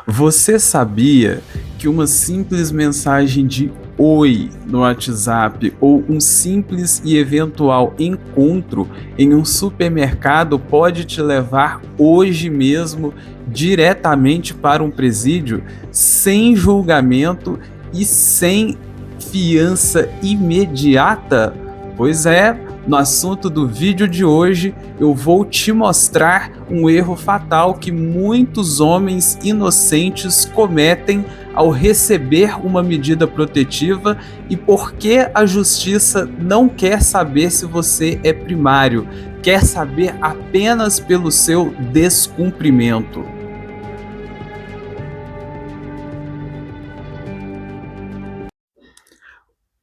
Você sabia que uma simples mensagem de oi no WhatsApp ou um simples e eventual encontro em um supermercado pode te levar hoje mesmo diretamente para um presídio sem julgamento e sem fiança imediata? Pois é, no assunto do vídeo de hoje eu vou te mostrar um erro fatal que muitos homens inocentes cometem ao receber uma medida protetiva e por que a justiça não quer saber se você é primário, quer saber apenas pelo seu descumprimento.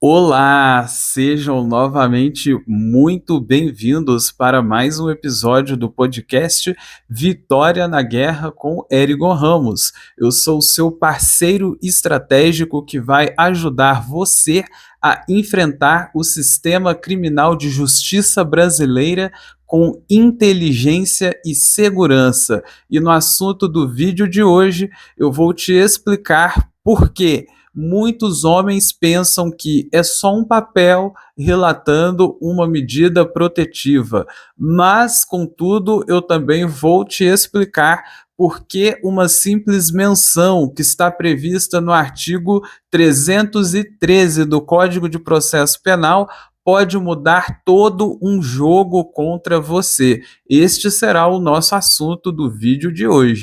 Olá, sejam novamente muito bem-vindos para mais um episódio do podcast Vitória na Guerra com Erigon Ramos. Eu sou o seu parceiro estratégico que vai ajudar você a enfrentar o sistema criminal de justiça brasileira com inteligência e segurança. E no assunto do vídeo de hoje, eu vou te explicar por quê. Muitos homens pensam que é só um papel relatando uma medida protetiva, mas, contudo, eu também vou te explicar por que uma simples menção que está prevista no artigo 313 do Código de Processo Penal pode mudar todo um jogo contra você. Este será o nosso assunto do vídeo de hoje.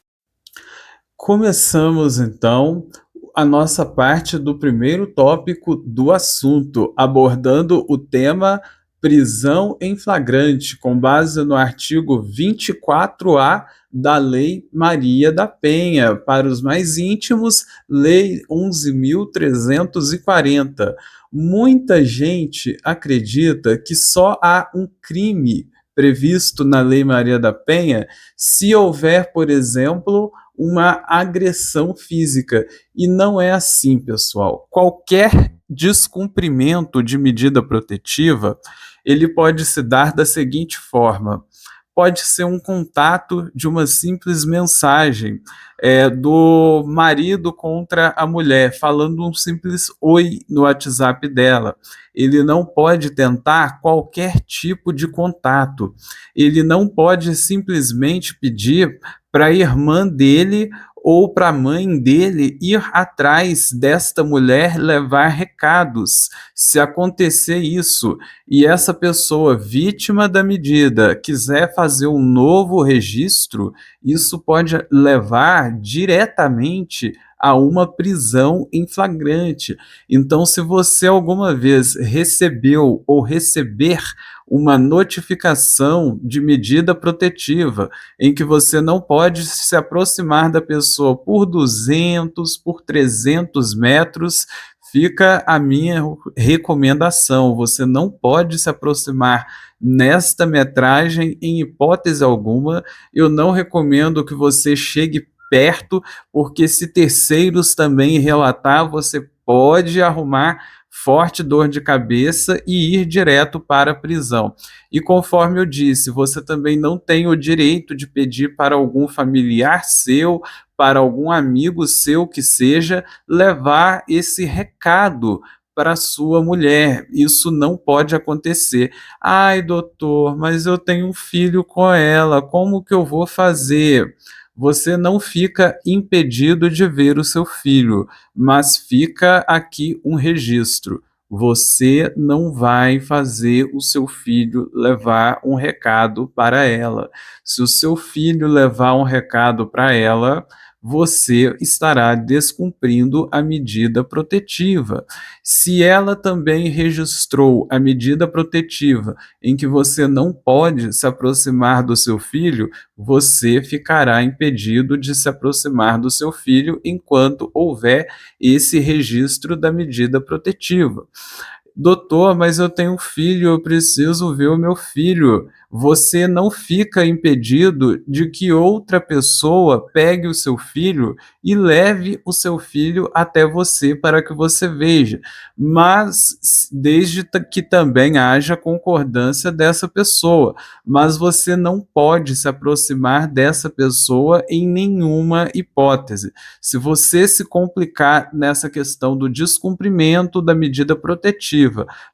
Começamos então a nossa parte do primeiro tópico do assunto, abordando o tema prisão em flagrante, com base no artigo 24A da Lei Maria da Penha. Para os mais íntimos, Lei 11.340. Muita gente acredita que só há um crime previsto na Lei Maria da Penha se houver, por exemplo, uma agressão física. E não é assim, pessoal. Qualquer descumprimento de medida protetiva, ele pode se dar da seguinte forma: pode ser um contato de uma simples mensagem do marido contra a mulher, falando um simples oi no WhatsApp dela. Ele não pode tentar qualquer tipo de contato. Ele não pode simplesmente pedir para a irmã dele ou para a mãe dele ir atrás desta mulher levar recados. Se acontecer isso e essa pessoa, vítima da medida, quiser fazer um novo registro, isso pode levar diretamente a uma prisão em flagrante. Então, se você alguma vez recebeu ou receber uma notificação de medida protetiva em que você não pode se aproximar da pessoa por 200, por 300 metros, fica a minha recomendação: você não pode se aproximar nesta metragem em hipótese alguma. Eu não recomendo que você chegue perto, porque se terceiros também relatar, você pode arrumar forte dor de cabeça e ir direto para a prisão. E conforme eu disse, você também não tem o direito de pedir para algum familiar seu, para algum amigo seu que seja, levar esse recado para sua mulher. Isso não pode acontecer. Ai, doutor, mas eu tenho um filho com ela, como que eu vou fazer? Você não fica impedido de ver o seu filho, mas fica aqui um registro: você não vai fazer o seu filho levar um recado para ela. Se o seu filho levar um recado para ela, você estará descumprindo a medida protetiva. Se ela também registrou a medida protetiva em que você não pode se aproximar do seu filho, você ficará impedido de se aproximar do seu filho enquanto houver esse registro da medida protetiva. Doutor, mas eu tenho um filho, eu preciso ver o meu filho. Você não fica impedido de que outra pessoa pegue o seu filho e leve o seu filho até você para que você veja, mas desde que também haja concordância dessa pessoa. Mas você não pode se aproximar dessa pessoa em nenhuma hipótese. Se você se complicar nessa questão do descumprimento da medida protetiva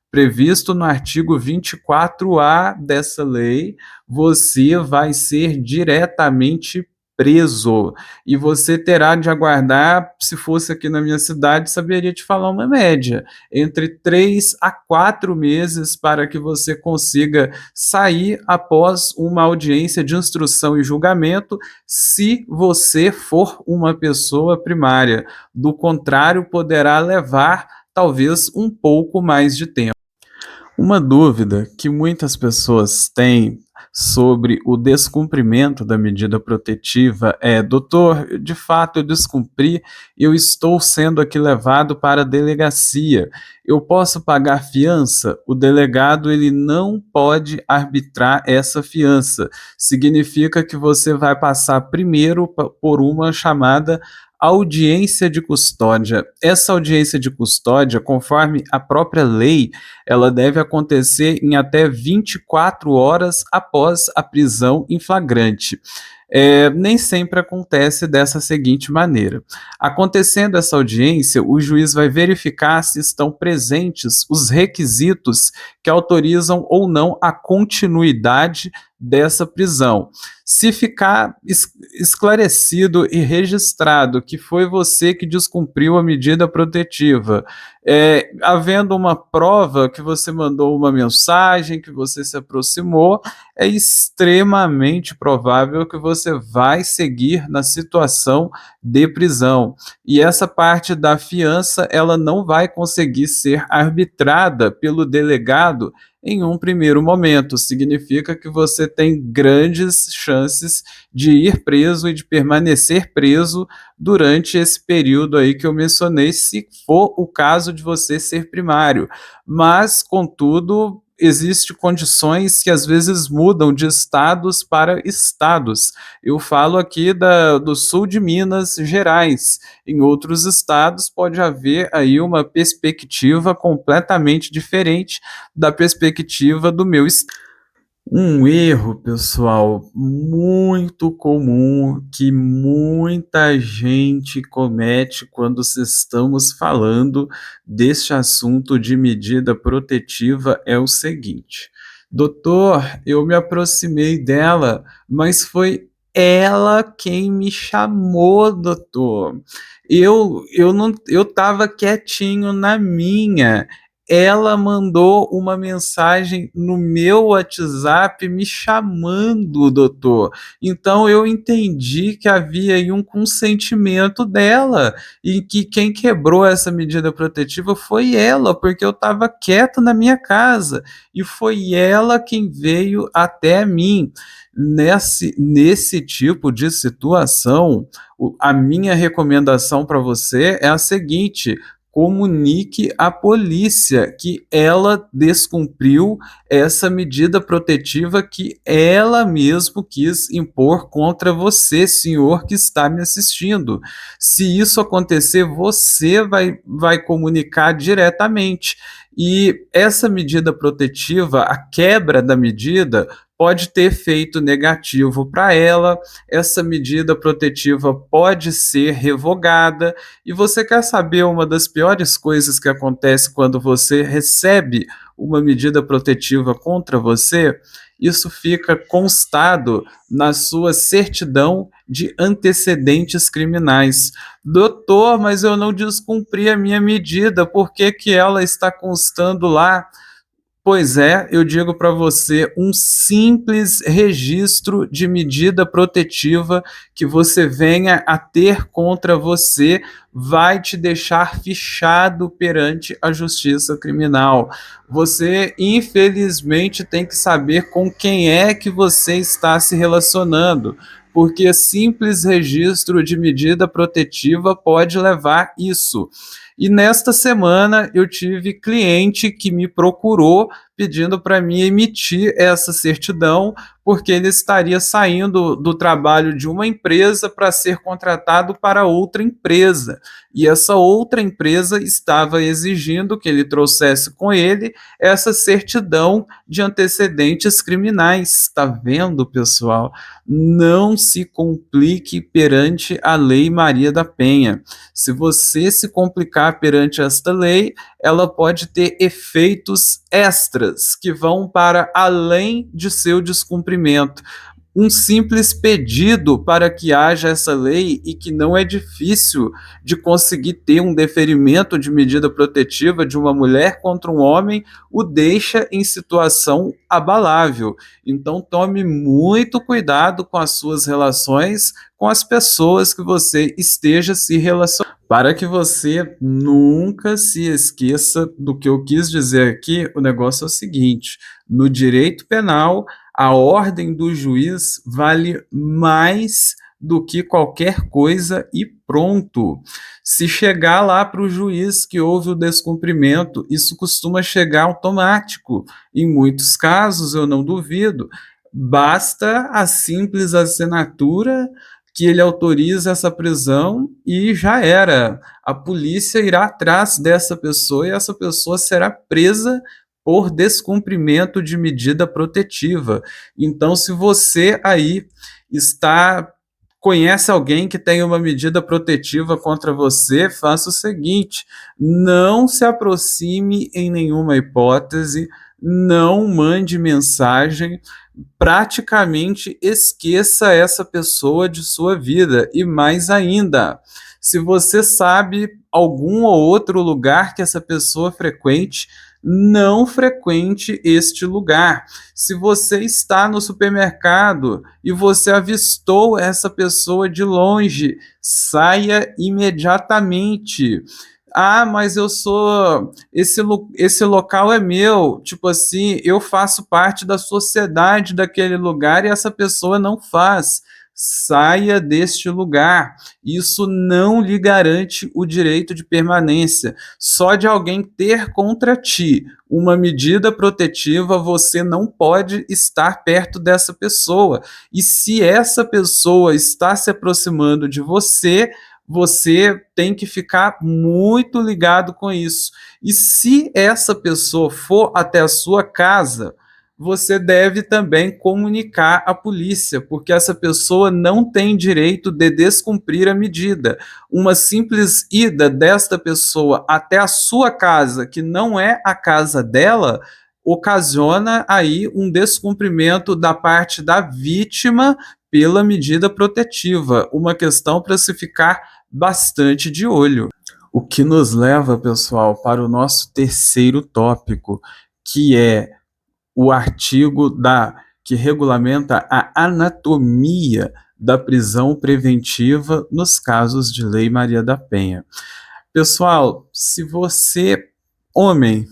previsto no artigo 24A dessa lei, você vai ser diretamente preso e você terá de aguardar, se fosse aqui na minha cidade, saberia te falar uma média, entre 3 a 4 meses para que você consiga sair após uma audiência de instrução e julgamento, se você for uma pessoa primária. Do contrário, poderá levar talvez um pouco mais de tempo. Uma dúvida que muitas pessoas têm sobre o descumprimento da medida protetiva é: doutor, de fato eu descumpri, eu estou sendo aqui levado para a delegacia. Eu posso pagar fiança? O delegado ele não pode arbitrar essa fiança. Significa que você vai passar primeiro por uma chamada audiência de custódia. Essa audiência de custódia, conforme a própria lei, ela deve acontecer em até 24 horas após a prisão em flagrante. Nem sempre acontece dessa seguinte maneira. Acontecendo essa audiência, o juiz vai verificar se estão presentes os requisitos que autorizam ou não a continuidade dessa prisão. Se ficar esclarecido e registrado que foi você que descumpriu a medida protetiva, havendo uma prova que você mandou uma mensagem, que você se aproximou, é extremamente provável que você vai seguir na situação de prisão. E essa parte da fiança, ela não vai conseguir ser arbitrada pelo delegado em um primeiro momento. Significa que você tem grandes chances de ir preso e de permanecer preso durante esse período aí que eu mencionei, se for o caso de você ser primário. Mas, contudo, existem condições que às vezes mudam de estados para estados. Eu falo aqui do sul de Minas Gerais. Em outros estados pode haver aí uma perspectiva completamente diferente da perspectiva do meu estado. Um erro, pessoal, muito comum que muita gente comete quando estamos falando deste assunto de medida protetiva é o seguinte: doutor, eu me aproximei dela, mas foi ela quem me chamou, doutor. Eu não, eu estava quietinho na minha. Ela mandou uma mensagem no meu WhatsApp me chamando, doutor. Então eu entendi que havia aí um consentimento dela e que quem quebrou essa medida protetiva foi ela, porque eu estava quieto na minha casa e foi ela quem veio até mim. Nesse tipo de situação, a minha recomendação para você é a seguinte: comunique à polícia que ela descumpriu essa medida protetiva que ela mesmo quis impor contra você, senhor que está me assistindo. Se isso acontecer, você vai comunicar diretamente. E essa medida protetiva, a quebra da medida, pode ter efeito negativo para ela, essa medida protetiva pode ser revogada. E você quer saber uma das piores coisas que acontece quando você recebe uma medida protetiva contra você? Isso fica constado na sua certidão de antecedentes criminais. Doutor, mas eu não descumpri a minha medida, por que que ela está constando lá? Pois é, eu digo para você, um simples registro de medida protetiva que você venha a ter contra você vai te deixar fichado perante a justiça criminal. Você, infelizmente, tem que saber com quem é que você está se relacionando, porque simples registro de medida protetiva pode levar isso. E nesta semana eu tive cliente que me procurou pedindo para mim emitir essa certidão, porque ele estaria saindo do trabalho de uma empresa para ser contratado para outra empresa. E essa outra empresa estava exigindo que ele trouxesse com ele essa certidão de antecedentes criminais. Está vendo, pessoal? Não se complique perante a Lei Maria da Penha. Se você se complicar perante esta lei, ela pode ter efeitos extras que vão para além de seu descumprimento. Um simples pedido para que haja essa lei e que não é difícil de conseguir ter um deferimento de medida protetiva de uma mulher contra um homem o deixa em situação abalável. Então tome muito cuidado com as suas relações com as pessoas que você esteja se relacionando, para que você nunca se esqueça do que eu quis dizer aqui. O negócio é o seguinte: no direito penal, a ordem do juiz vale mais do que qualquer coisa e pronto. Se chegar lá para o juiz que houve o descumprimento, isso costuma chegar automático. Em muitos casos, eu não duvido, basta a simples assinatura que ele autoriza essa prisão e já era. A polícia irá atrás dessa pessoa e essa pessoa será presa por descumprimento de medida protetiva. Então, se você aí está conhece alguém que tem uma medida protetiva contra você, faça o seguinte: não se aproxime em nenhuma hipótese, não mande mensagem, praticamente esqueça essa pessoa de sua vida. E mais ainda, se você sabe algum ou outro lugar que essa pessoa frequente, não frequente este lugar. Se você está no supermercado e você avistou essa pessoa de longe, saia imediatamente. Ah, mas eu sou. Esse local é meu. Tipo assim, eu faço parte da sociedade daquele lugar e essa pessoa não faz. Saia deste lugar. Isso não lhe garante o direito de permanência. Só de alguém ter contra ti uma medida protetiva, você não pode estar perto dessa pessoa. E se essa pessoa está se aproximando de você, você tem que ficar muito ligado com isso. E se essa pessoa for até a sua casa, você deve também comunicar à polícia, porque essa pessoa não tem direito de descumprir a medida. Uma simples ida desta pessoa até a sua casa, que não é a casa dela, ocasiona aí um descumprimento da parte da vítima pela medida protetiva. Uma questão para se ficar bastante de olho. O que nos leva, pessoal, para o nosso terceiro tópico, que é o artigo que regulamenta a anatomia da prisão preventiva nos casos de Lei Maria da Penha. Pessoal, se você, homem,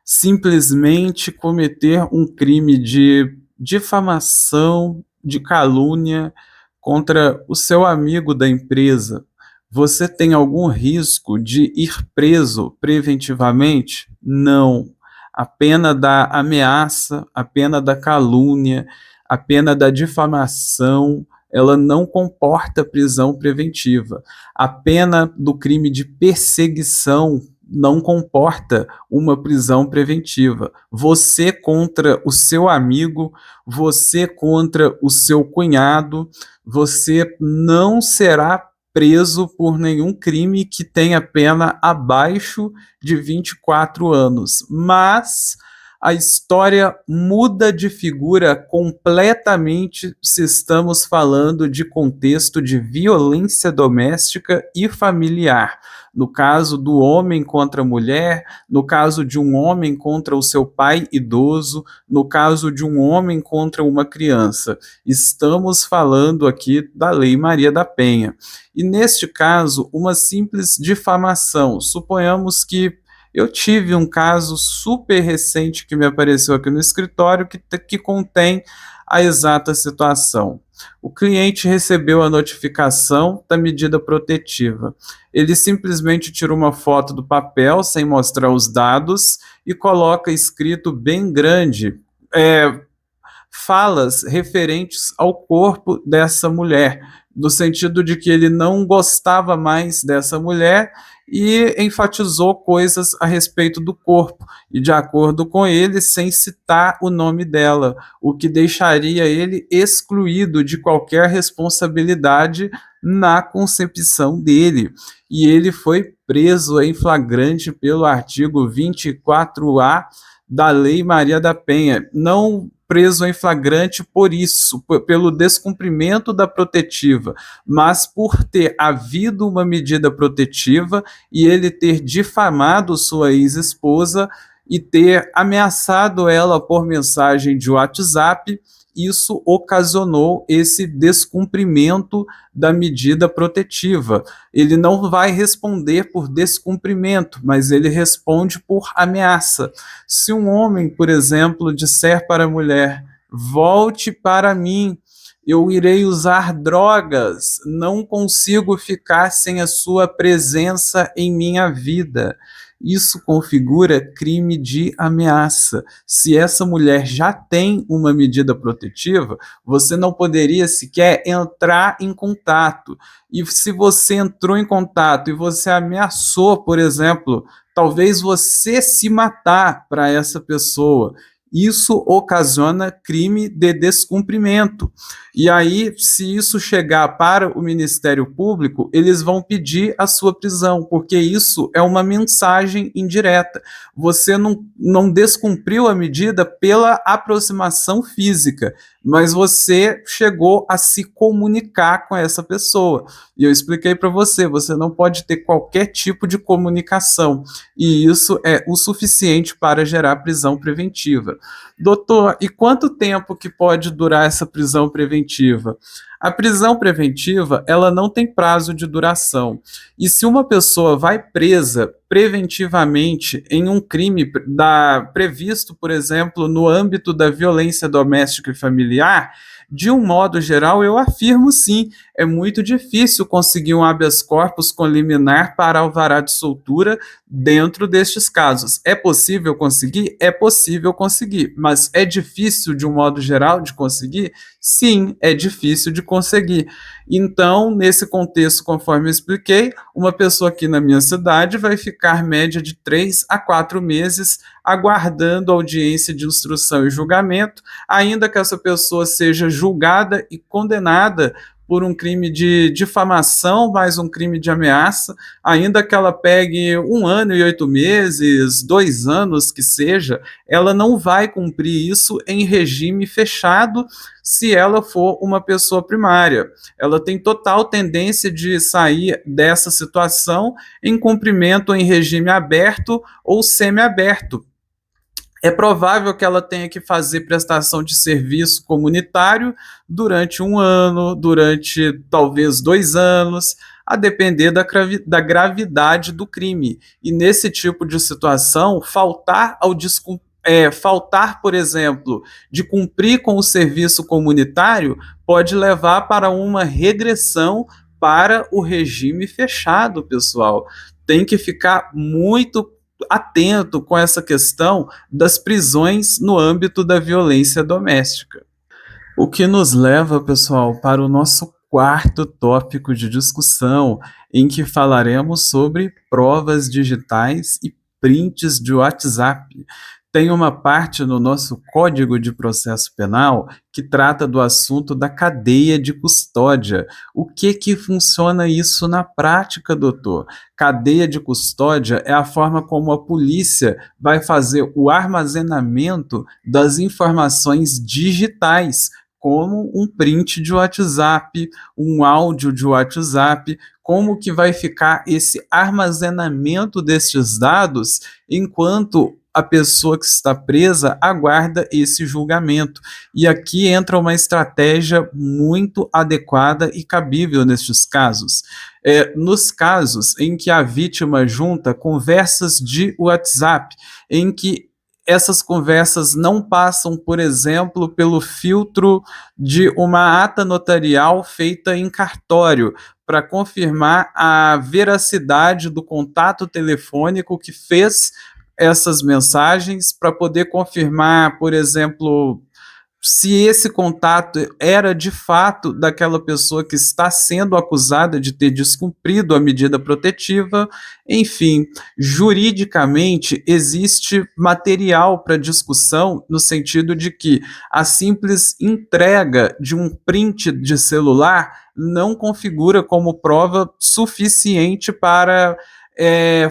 simplesmente cometer um crime de difamação, de calúnia contra o seu amigo da empresa, você tem algum risco de ir preso preventivamente? Não. A pena da ameaça, a pena da calúnia, a pena da difamação, ela não comporta prisão preventiva. A pena do crime de perseguição não comporta uma prisão preventiva. Você contra o seu amigo, você contra o seu cunhado, você não será preso por nenhum crime que tenha pena abaixo de 24 anos. Mas a história muda de figura completamente se estamos falando de contexto de violência doméstica e familiar. No caso do homem contra a mulher, no caso de um homem contra o seu pai idoso, no caso de um homem contra uma criança. Estamos falando aqui da Lei Maria da Penha. E neste caso, uma simples difamação. Suponhamos que Eu tive um caso super recente que me apareceu aqui no escritório que contém a exata situação. O cliente recebeu a notificação da medida protetiva. Ele simplesmente tira uma foto do papel sem mostrar os dados e coloca escrito bem grande, é, falas referentes ao corpo dessa mulher, no sentido de que ele não gostava mais dessa mulher e enfatizou coisas a respeito do corpo, e de acordo com ele, sem citar o nome dela, o que deixaria ele excluído de qualquer responsabilidade na concepção dele. E ele foi preso em flagrante pelo artigo 24A da Lei Maria da Penha, não preso em flagrante por isso, pelo descumprimento da protetiva, mas por ter havido uma medida protetiva e ele ter difamado sua ex-esposa e ter ameaçado ela por mensagem de WhatsApp. Isso ocasionou esse descumprimento da medida protetiva. Ele não vai responder por descumprimento, mas ele responde por ameaça. Se um homem, por exemplo, disser para a mulher: volte para mim, eu irei usar drogas, não consigo ficar sem a sua presença em minha vida. Isso configura crime de ameaça. Se essa mulher já tem uma medida protetiva, você não poderia sequer entrar em contato. E se você entrou em contato e você ameaçou, por exemplo, talvez você se matar para essa pessoa, isso ocasiona crime de descumprimento. E aí, se isso chegar para o Ministério Público, eles vão pedir a sua prisão, porque isso é uma mensagem indireta. Você não descumpriu a medida pela aproximação física, mas você chegou a se comunicar com essa pessoa. E eu expliquei para você, você não pode ter qualquer tipo de comunicação, e isso é o suficiente para gerar prisão preventiva. Doutor, e quanto tempo que pode durar essa prisão preventiva? A prisão preventiva, ela não tem prazo de duração. E se uma pessoa vai presa preventivamente em um crime previsto, por exemplo, no âmbito da violência doméstica e familiar, de um modo geral, eu afirmo sim, é muito difícil conseguir um habeas corpus com liminar para alvará de soltura dentro destes casos. É possível conseguir? É possível conseguir, mas é difícil de um modo geral de conseguir? Sim, é difícil de conseguir. Então, nesse contexto, conforme eu expliquei, uma pessoa aqui na minha cidade vai ficar média de 3 a 4 meses aguardando audiência de instrução e julgamento, ainda que essa pessoa seja julgada e condenada por um crime de difamação, mais um crime de ameaça, ainda que ela pegue 1 ano e 8 meses, 2 anos que seja, ela não vai cumprir isso em regime fechado se ela for uma pessoa primária. Ela tem total tendência de sair dessa situação em cumprimento em regime aberto ou semiaberto. É provável que ela tenha que fazer prestação de serviço comunitário durante 1 ano, durante talvez 2 anos, a depender da gravidade do crime. E nesse tipo de situação, faltar, por exemplo, de cumprir com o serviço comunitário pode levar para uma regressão para o regime fechado, pessoal. Tem que ficar muito atento com essa questão das prisões no âmbito da violência doméstica. O que nos leva, pessoal, para o nosso quarto tópico de discussão, em que falaremos sobre provas digitais e prints de WhatsApp. Tem uma parte no nosso Código de Processo Penal que trata do assunto da cadeia de custódia. O que funciona isso na prática, doutor? Cadeia de custódia é a forma como a polícia vai fazer o armazenamento das informações digitais, como um print de WhatsApp, um áudio de WhatsApp, como que vai ficar esse armazenamento destes dados enquanto a pessoa que está presa aguarda esse julgamento. E aqui entra uma estratégia muito adequada e cabível nestes casos. Nos casos em que a vítima junta conversas de WhatsApp, em que essas conversas não passam, por exemplo, pelo filtro de uma ata notarial feita em cartório, para confirmar a veracidade do contato telefônico que fez essas mensagens, para poder confirmar, por exemplo, se esse contato era de fato daquela pessoa que está sendo acusada de ter descumprido a medida protetiva. Enfim, juridicamente existe material para discussão, no sentido de que a simples entrega de um print de celular não configura como prova suficiente para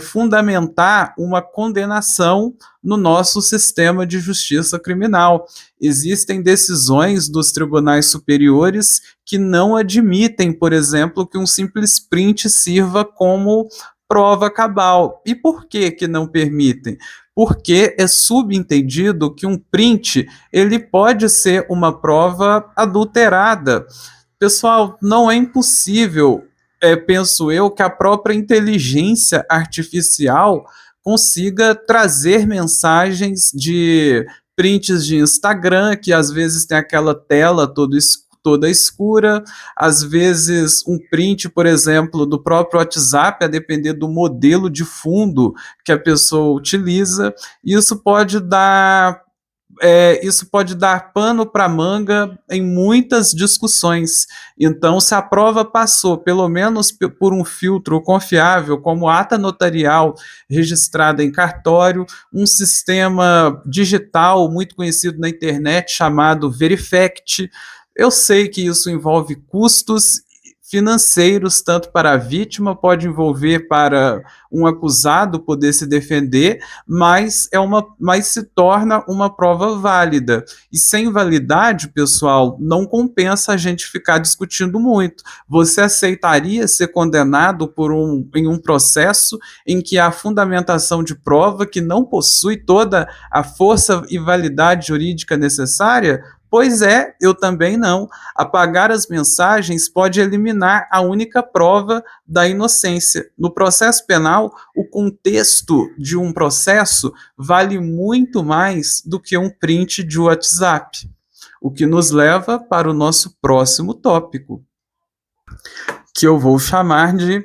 fundamentar uma condenação no nosso sistema de justiça criminal. Existem decisões dos tribunais superiores que não admitem, por exemplo, que um simples print sirva como prova cabal. E por que que não permitem? Porque é subentendido que um print ele pode ser uma prova adulterada. Pessoal, não é impossível, penso eu, que a própria inteligência artificial consiga trazer mensagens de prints de Instagram, que às vezes tem aquela tela toda escura, às vezes um print, por exemplo, do próprio WhatsApp, a depender do modelo de fundo que a pessoa utiliza. Isso pode dar pano para manga em muitas discussões. Então, se a prova passou, pelo menos por um filtro confiável, como ata notarial registrada em cartório, um sistema digital muito conhecido na internet chamado Verifact, eu sei que isso envolve custos financeiros, tanto para a vítima, pode envolver para um acusado poder se defender, mas se torna uma prova válida. E sem validade, pessoal, não compensa a gente ficar discutindo muito. Você aceitaria ser condenado em um processo em que há fundamentação de prova que não possui toda a força e validade jurídica necessária? Pois é, eu também não. Apagar as mensagens pode eliminar a única prova da inocência. No processo penal, o contexto de um processo vale muito mais do que um print de WhatsApp. O que nos leva para o nosso próximo tópico, que eu vou chamar de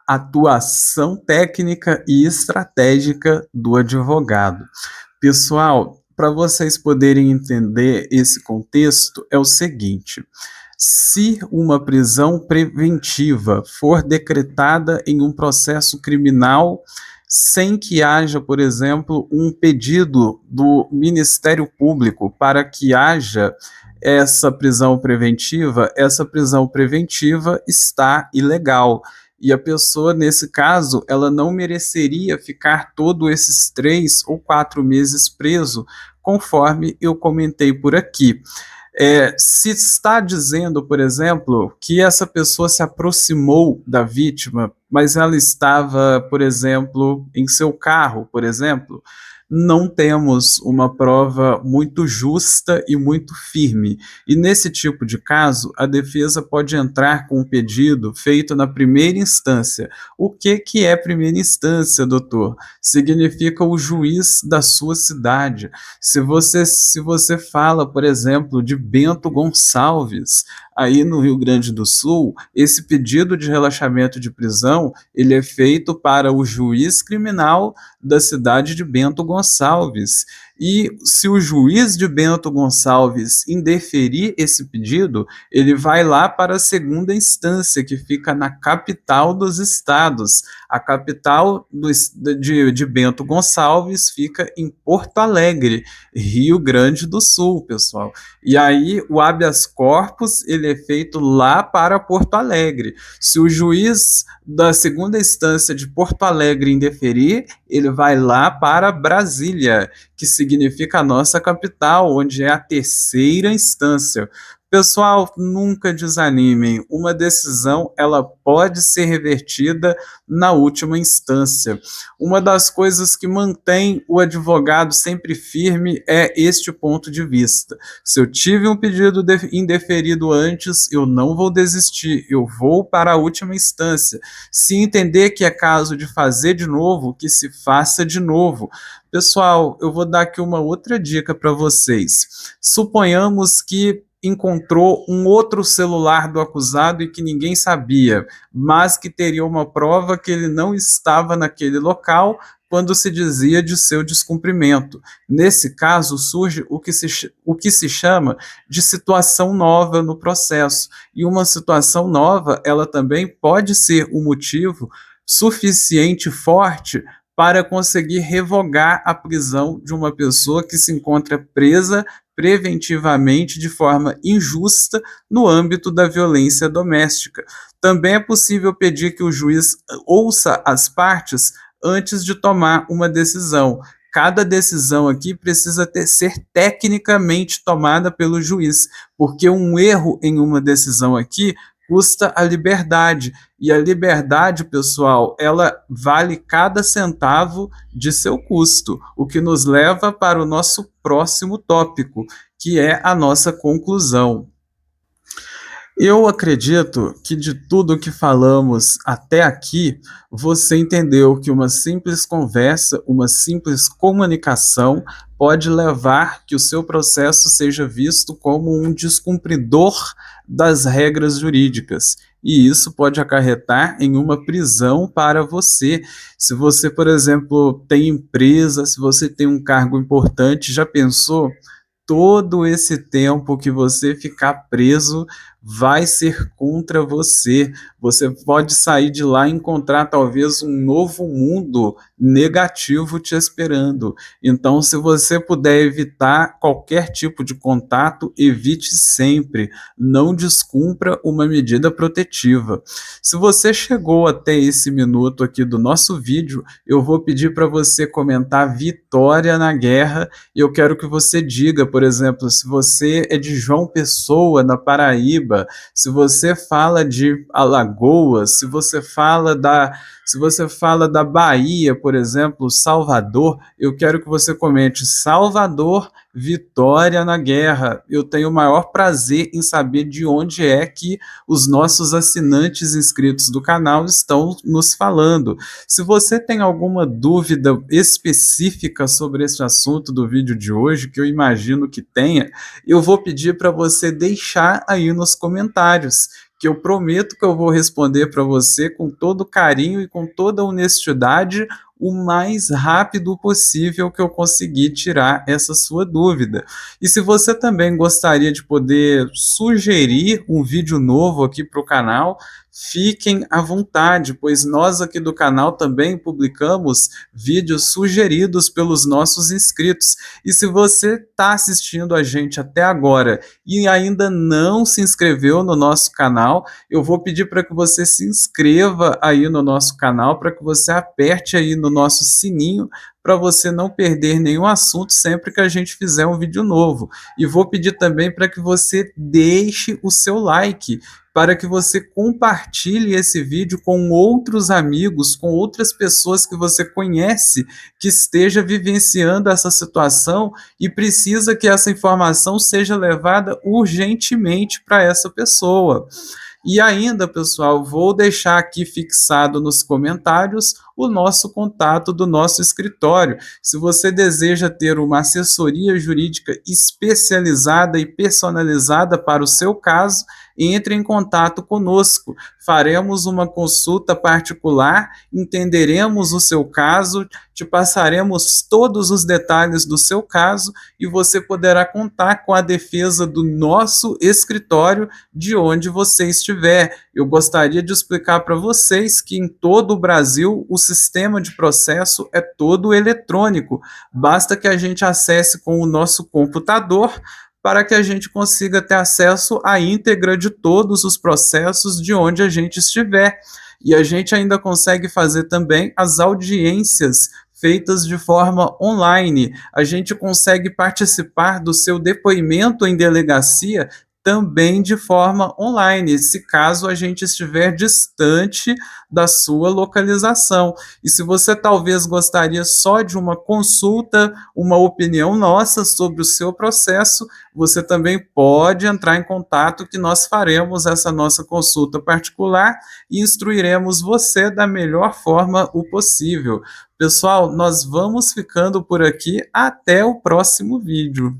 atuação técnica e estratégica do advogado. Pessoal, para vocês poderem entender esse contexto, é o seguinte: se uma prisão preventiva for decretada em um processo criminal sem que haja, por exemplo, um pedido do Ministério Público para que haja essa prisão preventiva está ilegal. E a pessoa, nesse caso, ela não mereceria ficar todos esses 3 ou 4 meses preso, conforme eu comentei por aqui. Se está dizendo, por exemplo, que essa pessoa se aproximou da vítima, mas ela estava, por exemplo, em seu carro, por exemplo, não temos uma prova muito justa e muito firme. E nesse tipo de caso, a defesa pode entrar com um pedido feito na primeira instância. O que é primeira instância, doutor? Significa o juiz da sua cidade. Se você fala, por exemplo, de Bento Gonçalves, aí no Rio Grande do Sul, esse pedido de relaxamento de prisão, ele é feito para o juiz criminal da cidade de Bento Gonçalves. E se o juiz de Bento Gonçalves indeferir esse pedido, ele vai lá para a segunda instância, que fica na capital dos estados. A capital de Bento Gonçalves fica em Porto Alegre, Rio Grande do Sul, pessoal. E aí o habeas corpus ele é feito lá para Porto Alegre. Se o juiz da segunda instância de Porto Alegre indeferir, ele vai lá para Brasília, que significa a nossa capital, onde é a terceira instância. Pessoal, nunca desanimem. Uma decisão, ela pode ser revertida na última instância. Uma das coisas que mantém o advogado sempre firme é este ponto de vista. Se eu tive um pedido indeferido antes, eu não vou desistir, eu vou para a última instância. Se entender que é caso de fazer de novo, que se faça de novo. Pessoal, eu vou dar aqui uma outra dica para vocês. Suponhamos que encontrou um outro celular do acusado e que ninguém sabia, mas que teria uma prova que ele não estava naquele local quando se dizia de seu descumprimento. Nesse caso, surge o que se chama de situação nova no processo. E uma situação nova, ela também pode ser um motivo suficiente forte para conseguir revogar a prisão de uma pessoa que se encontra presa preventivamente de forma injusta no âmbito da violência doméstica. Também é possível pedir que o juiz ouça as partes antes de tomar uma decisão. Cada decisão aqui precisa ser tecnicamente tomada pelo juiz, porque um erro em uma decisão aqui custa a liberdade. E a liberdade, pessoal, ela vale cada centavo de seu custo, o que nos leva para o nosso próximo tópico, que é a nossa conclusão. Eu acredito que de tudo que falamos até aqui, você entendeu que uma simples conversa, uma simples comunicação pode levar que o seu processo seja visto como um descumpridor das regras jurídicas. E isso pode acarretar em uma prisão para você. Se você, por exemplo, tem empresa, se você tem um cargo importante, já pensou? Todo esse tempo que você ficar preso vai ser contra você. Você pode sair de lá e encontrar talvez um novo mundo negativo te esperando. Então, se você puder evitar qualquer tipo de contato, evite sempre. Não descumpra uma medida protetiva. Se você chegou até esse minuto aqui do nosso vídeo, eu vou pedir para você comentar vitória na guerra. E eu quero que você diga, por exemplo, se você é de João Pessoa, na Paraíba, se você fala de Alagoas, se você fala da Bahia, por exemplo, Salvador, eu quero que você comente Salvador, vitória na guerra. Eu tenho o maior prazer em saber de onde é que os nossos assinantes inscritos do canal estão nos falando. Se você tem alguma dúvida específica sobre esse assunto do vídeo de hoje, que eu imagino que tenha, eu vou pedir para você deixar aí nos comentários, que eu prometo que eu vou responder para você com todo carinho e com toda honestidade o mais rápido possível que eu conseguir tirar essa sua dúvida. E se você também gostaria de poder sugerir um vídeo novo aqui para o canal, fiquem à vontade, pois nós aqui do canal também publicamos vídeos sugeridos pelos nossos inscritos. E se você está assistindo a gente até agora e ainda não se inscreveu no nosso canal, eu vou pedir para que você se inscreva aí no nosso canal, para que você aperte aí no nosso sininho, para você não perder nenhum assunto sempre que a gente fizer um vídeo novo. E vou pedir também para que você deixe o seu like, para que você compartilhe esse vídeo com outros amigos, com outras pessoas que você conhece, que esteja vivenciando essa situação e precisa que essa informação seja levada urgentemente para essa pessoa. E ainda, pessoal, vou deixar aqui fixado nos comentários o nosso contato do nosso escritório. Se você deseja ter uma assessoria jurídica especializada e personalizada para o seu caso, entre em contato conosco. Faremos uma consulta particular, entenderemos o seu caso, te passaremos todos os detalhes do seu caso e você poderá contar com a defesa do nosso escritório de onde você estiver. Eu gostaria de explicar para vocês que em todo o Brasil o sistema de processo é todo eletrônico. Basta que a gente acesse com o nosso computador para que a gente consiga ter acesso à íntegra de todos os processos de onde a gente estiver. E a gente ainda consegue fazer também as audiências feitas de forma online. A gente consegue participar do seu depoimento em delegacia também de forma online, se caso a gente estiver distante da sua localização. E se você talvez gostaria só de uma consulta, uma opinião nossa sobre o seu processo, você também pode entrar em contato que nós faremos essa nossa consulta particular e instruiremos você da melhor forma o possível. Pessoal, nós vamos ficando por aqui. Até o próximo vídeo.